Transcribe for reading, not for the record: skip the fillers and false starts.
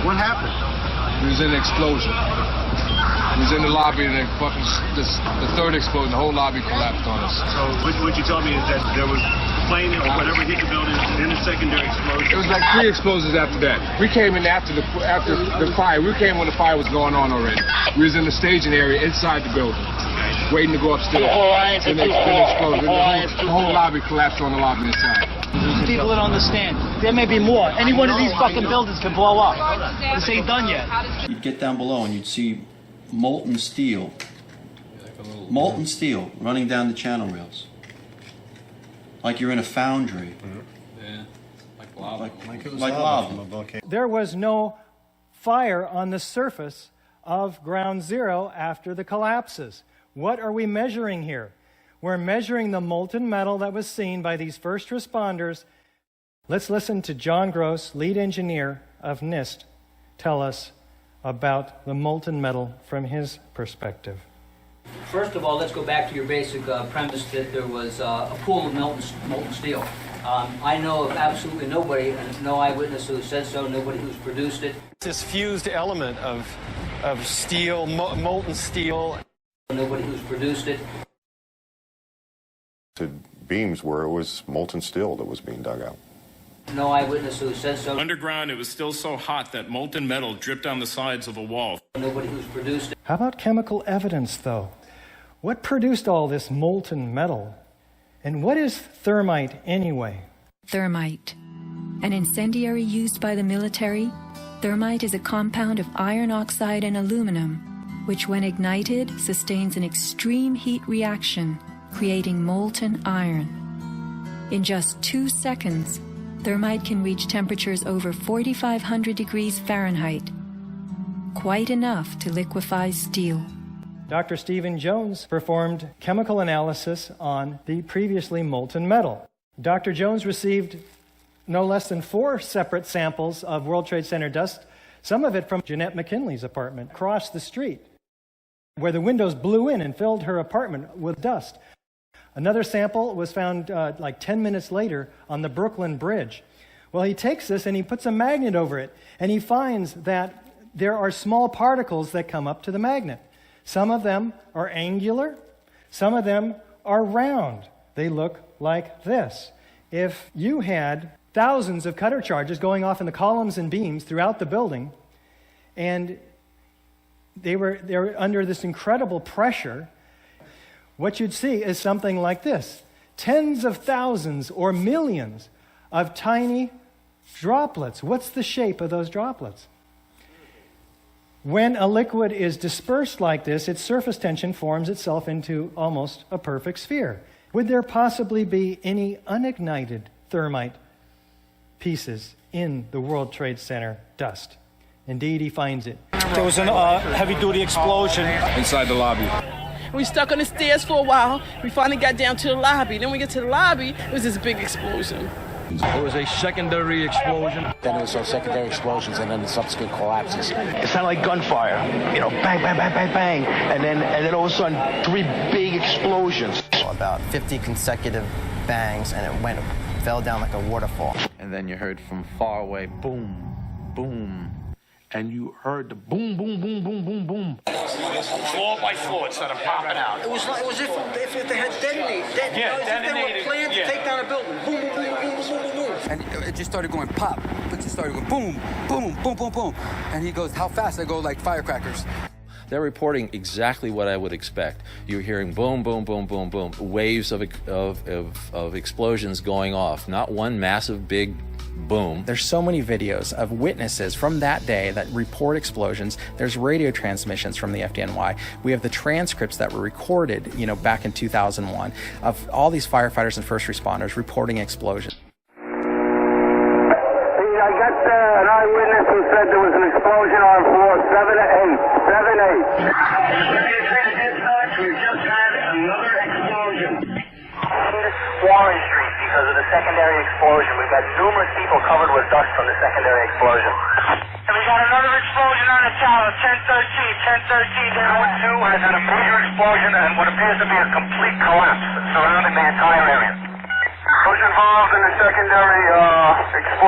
What happened? There was an explosion. It was in the lobby, and the third explosion, the whole lobby collapsed on us. So what you told me is that there was a plane or whatever hit the building, then a secondary explosion. It was like 3 explosions after that. We came in after the fire. We came when the fire was going on already. We was in the staging area inside the building, waiting to go upstairs. Then they exploded. The whole lobby collapsed on the lobby inside. People don't understand. There may be more. Any one of these fucking buildings can blow up. This ain't done yet. You'd get down below and you'd see molten steel running down the channel rails, like you're in a foundry. Yeah, like lava. Like lava. There was no fire on the surface of Ground Zero after the collapses. What are we measuring here? We're measuring the molten metal that was seen by these first responders. Let's listen to John Gross, lead engineer of NIST, tell us about the molten metal from his perspective. First of all, let's go back to your basic premise that there was a pool of molten steel. I know of absolutely nobody, and no eyewitness who said so, nobody who's produced it. This fused element of steel, molten steel. Nobody who's produced it. The beams where it was molten steel that was being dug out. No eyewitness who said so. Underground, it was still so hot that molten metal dripped down the sides of a wall. Nobody who's produced it. How about chemical evidence, though? What produced all this molten metal? And what is thermite anyway? Thermite. An incendiary used by the military, thermite is a compound of iron oxide and aluminum, which when ignited sustains an extreme heat reaction, creating molten iron. In just 2 seconds, thermite can reach temperatures over 4,500 degrees Fahrenheit, quite enough to liquefy steel. Dr. Stephen Jones performed chemical analysis on the previously molten metal. Dr. Jones received no less than 4 separate samples of World Trade Center dust, some of it from Jeanette McKinley's apartment across the street, where the windows blew in and filled her apartment with dust. Another sample was found like 10 minutes later on the Brooklyn Bridge. Well, he takes this and he puts a magnet over it, and he finds that there are small particles that come up to the magnet. Some of them are angular, some of them are round. They look like this. If you had thousands of cutter charges going off in the columns and beams throughout the building, and they were under this incredible pressure, what you'd see is something like this. Tens of thousands or millions of tiny droplets. What's the shape of those droplets? When a liquid is dispersed like this, its surface tension forms itself into almost a perfect sphere. Would there possibly be any unignited thermite pieces in the World Trade Center dust? Indeed, he finds it. There was a heavy-duty explosion inside the lobby. We stuck on the stairs for a while. We finally got down to the lobby. Then we get to the lobby, it was this big explosion. There was a secondary explosion. Then there was some secondary explosions and then the subsequent collapses. It sounded like gunfire, you know, bang, bang, bang, bang, bang. And then all of a sudden, 3 big explosions. About 50 consecutive bangs, and it fell down like a waterfall. And then you heard from far away, boom, boom. And you heard the boom, boom, boom, boom, boom, boom. Floor by floor, it started popping out. It was like, it was if they had detonated. They were planned to take down a building. Boom, boom, boom, boom, boom, boom, boom. And it just started going pop. It just started going boom, boom, boom, boom, boom. And he goes, how fast? I go like firecrackers. They're reporting exactly what I would expect. You're hearing boom, boom, boom, boom, boom, waves of explosions going off. Not one massive big boom. There's so many videos of witnesses from that day that report explosions. There's radio transmissions from the FDNY. We have the transcripts that were recorded, back in 2001 of all these firefighters and first responders reporting explosions. I got an eyewitness who said there was an explosion on floor 7-8. We just had another explosion. Warren Street because of the secondary explosion. We've got numerous people covered with dust from the secondary explosion. And we got another explosion on the tower, 1013. Tower 2 has had a major explosion and what appears to be a complete collapse surrounding the entire area. Who's involved in the secondary explosion?